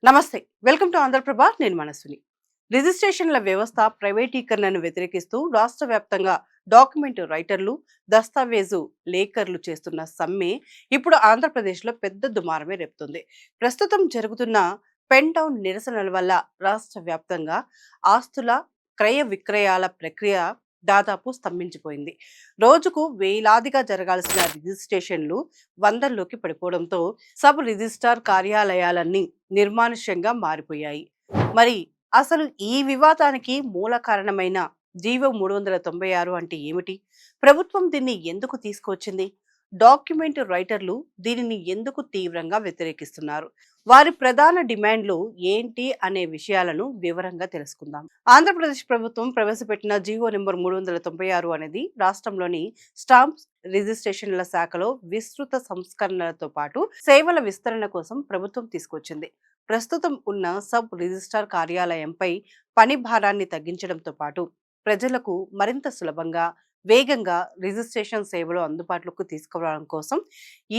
నమస్తే, welcome to Andhraprabha. నేను మనస్విని. రిజిస్ట్రేషన్ల వ్యవస్థ ప్రైవేటీకరణను వ్యతిరేకిస్తూ రాష్ట్ర వ్యాప్తంగా డాక్యుమెంట్ రైటర్లు, దస్తావేజు లేఖర్లు చేస్తున్న సమ్మె ఇప్పుడు ఆంధ్రప్రదేశ్లో పెద్ద దుమారమే రేపుతుంది. ప్రస్తుతం జరుగుతున్న పెన్ డౌన్ నిరసనల వల్ల రాష్ట్ర వ్యాప్తంగా ఆస్తుల క్రయ విక్రయాల ప్రక్రియ దాదాపు స్తంభించిపోయింది. రోజుకు వేలాదిగా జరగాల్సిన రిజిస్ట్రేషన్లు వందల్లోకి పడిపోవడంతో సబ్ రిజిస్ట్రార్ కార్యాలయాలన్నీ నిర్మానుష్యంగా మారిపోయాయి. మరి అసలు ఈ వివాదానికి మూల కారణమైన జీవో 396 అంటే ఏమిటి? ప్రభుత్వం దీన్ని ఎందుకు తీసుకొచ్చింది? డాక్యుమెంట్ రైటర్లు దీనిని ఎందుకు తీవ్రంగా వ్యతిరేకిస్తున్నారు? వారి ప్రధాన డిమాండ్లు ఏంటి అనే విషయాలను వివరంగా తెలుసుకుందాం. ఆంధ్రప్రదేశ్ ప్రభుత్వం ప్రవేశపెట్టిన జీవో నెంబర్ 396 అనేది రాష్ట్రంలోని స్టాంప్స్ రిజిస్ట్రేషన్ల శాఖలో విస్తృత సంస్కరణలతో పాటు సేవల విస్తరణ కోసం ప్రభుత్వం తీసుకొచ్చింది. ప్రస్తుతం ఉన్న సబ్ రిజిస్ట్రార్ కార్యాలయంపై పని భారాన్ని తగ్గించడంతో పాటు ప్రజలకు మరింత సులభంగా, వేగంగా రిజిస్ట్రేషన్ సేవలు అందుబాటులోకి తీసుకురావడం కోసం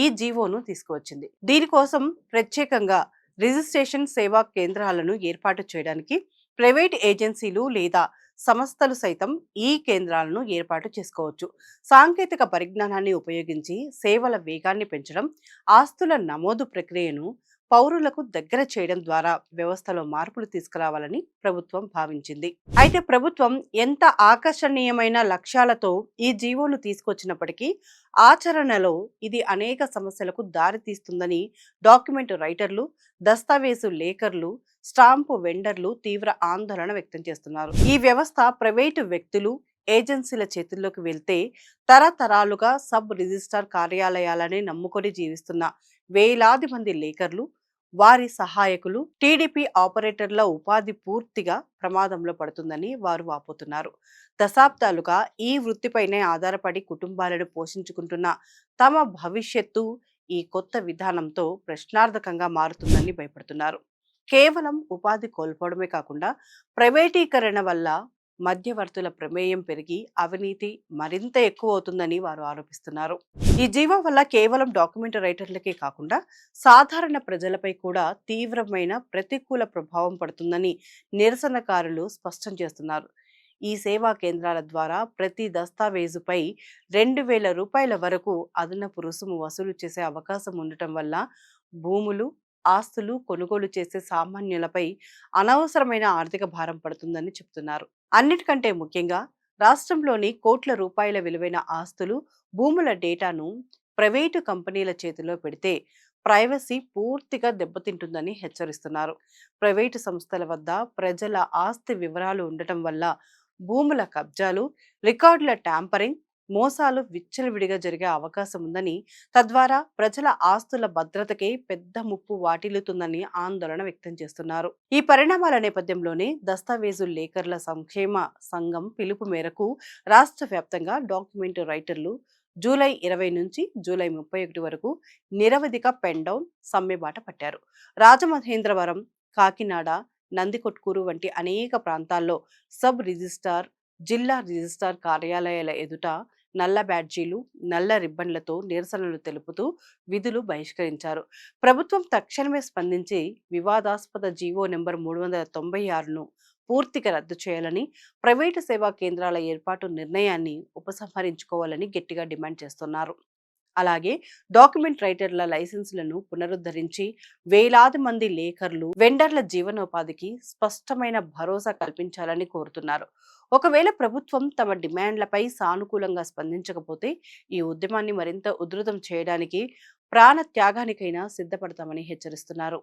ఈ జీవోను తీసుకువచ్చింది. దీనికోసం ప్రత్యేకంగా రిజిస్ట్రేషన్ సేవా కేంద్రాలను ఏర్పాటు చేయడానికి ప్రైవేట్ ఏజెన్సీలు లేదా సంస్థలు సైతం ఈ కేంద్రాలను ఏర్పాటు చేసుకోవచ్చు. సాంకేతిక పరిజ్ఞానాన్ని ఉపయోగించి సేవల వేగాన్ని పెంచడం, ఆస్తుల నమోదు ప్రక్రియను పౌరులకు దగ్గర చేయడం ద్వారా వ్యవస్థలో మార్పులు తీసుకురావాలని ప్రభుత్వం భావించింది. అయితే ప్రభుత్వం ఎంత ఆకర్షణీయమైన లక్ష్యాలతో ఈ జీవోను తీసుకొచ్చినప్పటికీ ఆచరణలో ఇది అనేక సమస్యలకు దారితీస్తుందని డాక్యుమెంట్ రైటర్లు, దస్తావేజు లేఖర్లు, స్టాంపు వెండర్లు తీవ్ర ఆందోళన వ్యక్తం చేస్తున్నారు. ఈ వ్యవస్థ ప్రైవేటు వ్యక్తులు, ఏజెన్సీల చేతుల్లోకి వెళ్తే తరతరాలుగా సబ్ రిజిస్ట్రార్ కార్యాలయాలనే నమ్ముకొని జీవిస్తున్న వేలాది మంది లేఖర్లు, వారి సహాయకులు, టీడీపీ ఆపరేటర్ల ఉపాధి పూర్తిగా ప్రమాదంలో పడుతుందని వారు వాపోతున్నారు. దశాబ్దాలుగా ఈ వృత్తిపైనే ఆధారపడి కుటుంబాలను పోషించుకుంటున్న తమ భవిష్యత్తు ఈ కొత్త విధానంతో ప్రశ్నార్థకంగా మారుతుందని భయపడుతున్నారు. కేవలం ఉపాధి కోల్పోవడమే కాకుండా ప్రైవేటీకరణ వల్ల మధ్యవర్తుల ప్రమేయం పెరిగి అవినీతి మరింత ఎక్కువ అవుతుందని వారు ఆరోపిస్తున్నారు. ఈ జీవో వల్ల కేవలం డాక్యుమెంట్ రైటర్లకే కాకుండా సాధారణ ప్రజలపై కూడా తీవ్రమైన ప్రతికూల ప్రభావం పడుతుందని నిరసనకారులు స్పష్టం చేస్తున్నారు. ఈ సేవా కేంద్రాల ద్వారా ప్రతి దస్తావేజుపై 2,000 రూపాయల వరకు అదనపు రుసుము వసూలు చేసే అవకాశం ఉండటం వల్ల భూములు, ఆస్తులు కొనుగోలు చేసే సామాన్యులపై అనవసరమైన ఆర్థిక భారం పడుతుందని చెబుతున్నారు. అన్నిటికంటే ముఖ్యంగా రాష్ట్రంలోని కోట్ల రూపాయల విలువైన ఆస్తులు, భూముల డేటాను ప్రైవేటు కంపెనీల చేతిలో పెడితే ప్రైవసీ పూర్తిగా దెబ్బతింటుందని హెచ్చరిస్తున్నారు. ప్రైవేటు సంస్థల వద్ద ప్రజల ఆస్తి వివరాలు ఉండటం వల్ల భూముల కబ్జాలు, రికార్డుల ట్యాంపరింగ్, మోసాలు విచ్చలవిడిగా జరిగే అవకాశం ఉందని, తద్వారా ప్రజల ఆస్తుల భద్రతకే పెద్ద ముప్పు వాటిల్లుతుందని ఆందోళన వ్యక్తం చేస్తున్నారు. ఈ పరిణామాల నేపథ్యంలోనే దస్తావేజు లేఖర్ల సంక్షేమ సంఘం పిలుపు మేరకు రాష్ట్ర వ్యాప్తంగా డాక్యుమెంట్ రైటర్లు జూలై 20 నుంచి జూలై 31 వరకు నిరవధిక పెన్ డౌన్ సమ్మె బాట పట్టారు. రాజమహేంద్రవరం, కాకినాడ, నందికొట్కూరు వంటి అనేక ప్రాంతాల్లో సబ్ రిజిస్ట్రార్, జిల్లా రిజిస్ట్రార్ కార్యాలయాల ఎదుట నల్ల బ్యాడ్జీలు, నల్ల రిబ్బన్లతో నిరసనలు తెలుపుతూ విధులు బహిష్కరించారు. ప్రభుత్వం తక్షణమే స్పందించి వివాదాస్పద జీవో నెంబర్ 396ను పూర్తిగా రద్దు చేయాలని, ప్రైవేటు సేవా కేంద్రాల ఏర్పాటు నిర్ణయాన్ని ఉపసంహరించుకోవాలని గట్టిగా డిమాండ్ చేస్తున్నారు. అలాగే డాక్యుమెంట్ రైటర్ల లైసెన్సులను పునరుద్ధరించి వేలాది మంది లేఖర్లు, వెండర్ల జీవనోపాధికి స్పష్టమైన భరోసా కల్పించాలని కోరుతున్నారు. ఒకవేళ ప్రభుత్వం తమ డిమాండ్లపై సానుకూలంగా స్పందించకపోతే ఈ ఉద్యమాన్ని మరింత ఉధృతం చేయడానికి ప్రాణ త్యాగానికైనా సిద్ధపడతామని హెచ్చరిస్తున్నారు.